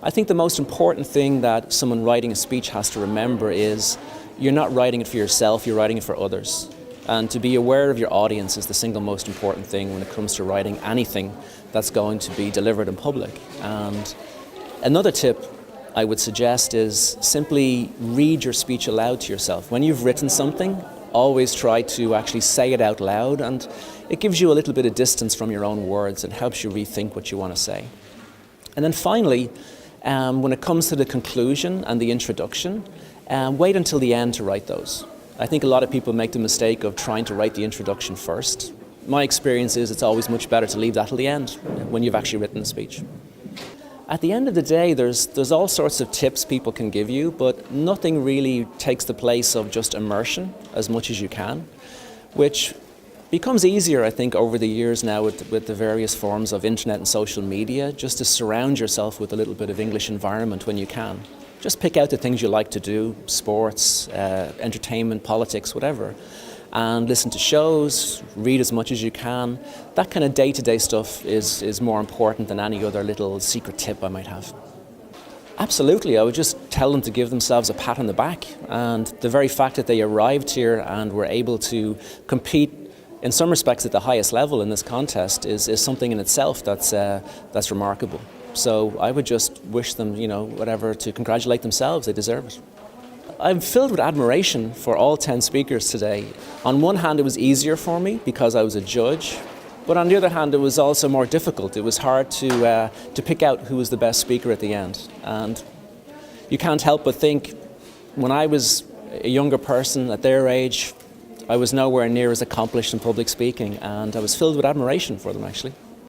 I think the most important thing that someone writing a speech has to remember is you're not writing it for yourself, you're writing it for others. And to be aware of your audience is the single most important thing when it comes to writing anything that's going to be delivered in public. And another tip I would suggest is simply read your speech aloud to yourself. When you've written something, always try to actually say it out loud, and it gives you a little bit of distance from your own words and helps you rethink what you want to say. And then finally, when it comes to the conclusion and the introduction, wait until the end to write those. I think a lot of people make the mistake of trying to write the introduction first. My experience is it's always much better to leave that till the end when you've actually written the speech. At the end of the day, there's all sorts of tips people can give you, but nothing really takes the place of just immersion as much as you can, which becomes easier, I think, over the years now with the various forms of internet and social media, just to surround yourself with a little bit of English environment when you can. Just pick out the things you like to do, sports, entertainment, politics, whatever, and listen to shows, read as much as you can. That kind of day-to-day stuff is more important than any other little secret tip I might have. Absolutely, I would just tell them to give themselves a pat on the back, and the very fact that they arrived here and were able to compete in some respects at the highest level in this contest is something in itself that's remarkable. So I would just wish them, to congratulate themselves. They deserve it. I'm filled with admiration for all 10 speakers today. On one hand, it was easier for me because I was a judge, but on the other hand, it was also more difficult. It was hard to pick out who was the best speaker at the end. And you can't help but think, when I was a younger person at their age, I was nowhere near as accomplished in public speaking, and I was filled with admiration for them, actually.